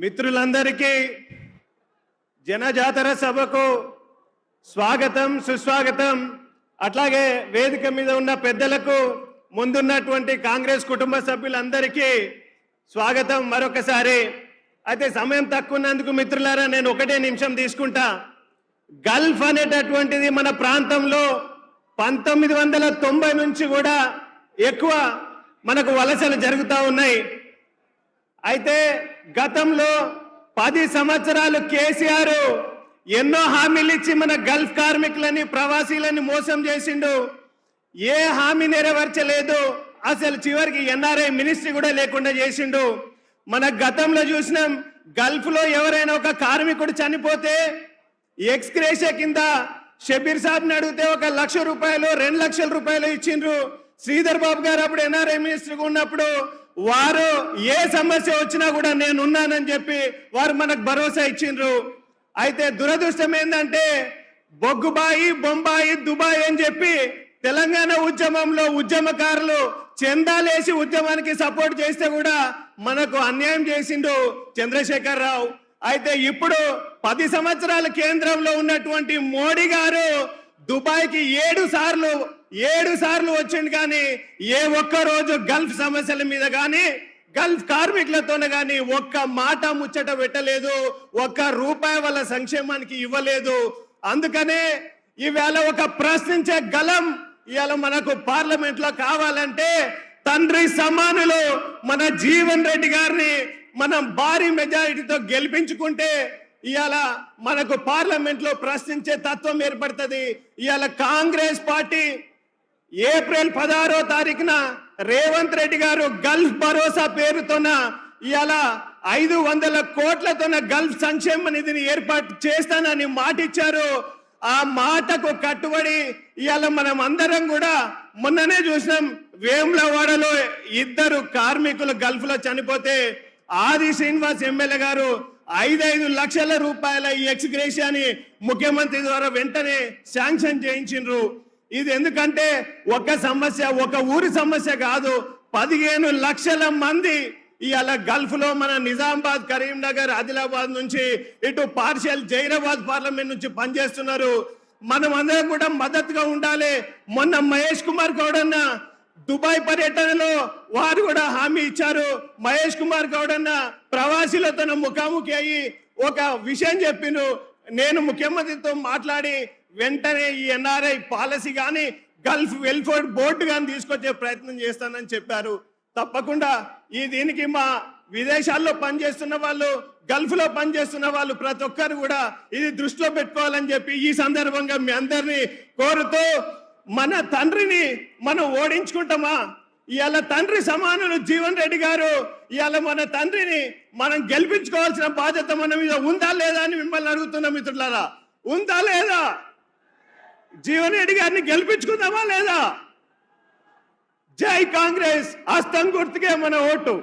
మిత్రులందరికీ జనజాతర సభకు స్వాగతం సుస్వాగతం. అట్లాగే వేదిక మీద ఉన్న పెద్దలకు ముందున్నటువంటి కాంగ్రెస్ కుటుంబ సభ్యులందరికీ స్వాగతం మరొకసారి. అయితే సమయం తక్కువ ఉన్నందుకు మిత్రులారా నేను ఒకటే నిమిషం తీసుకుంటా. గల్ఫ్ అనేటటువంటిది మన ప్రాంతంలో 1990 నుంచి కూడా ఎక్కువ మనకు వలసలు జరుగుతూ ఉన్నాయి. అయితే గతంలో 10 సంవత్సరాలు కేసీఆర్ ఎన్నో హామీలు ఇచ్చి మన గల్ఫ్ కార్మికులని ప్రవాసీలని మోసం చేసిండు. ఏ హామీ నెరవేర్చలేదు. అసలు చివరికి ఎన్ఆర్ఐ మినిస్ట్రీ కూడా లేకుండా చేసిండు. మన గతంలో చూసినాం, గల్ఫ్ లో ఎవరైనా ఒక కార్మికుడు చనిపోతే ఎక్స్గ్రేషియా కింద షబీర్ సాబ్ని అడిగితే 1 లక్ష రూపాయలు 2 లక్షల రూపాయలు ఇచ్చిండ్రు. శ్రీధర్ బాబు గారు అప్పుడు ఎన్ఆర్ఐ మినిస్టర్గా ఉన్నప్పుడు వారు ఏ సమస్య వచ్చినా కూడా నేనున్నానని చెప్పి వారు మనకు భరోసా ఇచ్చిండ్రు. అయితే దురదృష్టం ఏంటంటే బొగ్గుబాయి బొంబాయి దుబాయ్ అని చెప్పి తెలంగాణ ఉద్యమంలో ఉద్యమకారులు చందాలేసి ఉద్యమానికి సపోర్ట్ చేస్తే కూడా మనకు అన్యాయం చేసిండు చంద్రశేఖర్ రావు. అయితే ఇప్పుడు 10 సంవత్సరాల కేంద్రంలో ఉన్నటువంటి మోడీ గారు దుబాయ్కి 7 సార్లు వచ్చిండు. కానీ ఏ ఒక్క రోజు గల్ఫ్ సమస్యల మీద కానీ గల్ఫ్ కార్మికులతోనే కానీ ఒక్క మాట ముచ్చట పెట్టలేదు. 1 రూపాయి వాళ్ళ సంక్షేమానికి ఇవ్వలేదు. అందుకనే ఈవేళ ఒక ప్రశ్నించే గలం ఇవాళ మనకు పార్లమెంట్ లో కావాలంటే తండ్రి సమానులు మన జీవన్ రెడ్డి గారిని మనం భారీ మెజారిటీతో గెలిపించుకుంటే ఇవాళ మనకు పార్లమెంట్ లో ప్రశ్నించే తత్వం ఏర్పడుతుంది. ఇవాళ కాంగ్రెస్ పార్టీ ఏప్రిల్ 16వ తారీఖున రేవంత్ రెడ్డి గారు గల్ఫ్ భరోసా పేరుతోన ఇవాళ 500 కోట్లతోన గల్ఫ్ సంక్షేమ నిధిని ఏర్పాటు చేస్తానని మాట ఇచ్చారు. ఆ మాటకు కట్టుబడి ఇవాళ మనం అందరం కూడా మొన్ననే చూసినాం, వేములవాడలో 2 కార్మికులు గల్ఫ్ లో చనిపోతే ఆది శ్రీనివాస్ ఎమ్మెల్యే గారు 5 లక్షల రూపాయల ఈ ఎక్స్గ్రేషియాని ముఖ్యమంత్రి ద్వారా వెంటనే శాంక్షన్ చేయించిండ్రు. ఇది ఎందుకంటే ఒక సమస్య, ఒక ఊరి సమస్య కాదు, 15 లక్షల మంది ఇవాళ గల్ఫ్ లో మన నిజామాబాద్, కరీంనగర్, ఆదిలాబాద్ నుంచి ఇటు పార్షియల్ జైరాబాద్ పార్లమెంట్ నుంచి పనిచేస్తున్నారు. మనం అందరం కూడా మద్దతుగా ఉండాలి. మొన్న మహేష్ కుమార్ గౌడ్ అన్న దుబాయ్ పర్యటనలో వారు కూడా హామీ ఇచ్చారు. మహేష్ కుమార్ గౌడ్ అన్న ప్రవాసీలతో ముఖాముఖి అయ్యి ఒక విషయం చెప్పిండ్రు. నేను ముఖ్యమంత్రితో మాట్లాడి వెంటనే ఈ ఎన్ఆర్ఐ పాలసీ కానీ గల్ఫ్ వెల్ఫేర్ బోర్డు కానీ తీసుకొచ్చే ప్రయత్నం చేస్తానని చెప్పారు. తప్పకుండా దీనికి మా విదేశాల్లో పనిచేస్తున్న వాళ్ళు, గల్ఫ్ లో పనిచేస్తున్న వాళ్ళు ప్రతి ఒక్కరు కూడా ఇది దృష్టిలో పెట్టుకోవాలని చెప్పి ఈ సందర్భంగా మీ అందరినీ కోరుతూ, మన తండ్రిని మనం ఓడించుకుంటామా? ఇవాళ తండ్రి సమానులు జీవన్ రెడ్డి గారు, ఇవాళ మన తండ్రిని మనం గెలిపించుకోవాల్సిన బాధ్యత మన మీద ఉందా లేదా అని మిమ్మల్ని అడుగుతున్నా మిత్రులారా. ఉందా లేదా? జీవన్ రెడ్డి గారిని గెలిపించుకుందామా లేదా? జై కాంగ్రెస్, హస్తం గుర్తుకే మన ఓటు.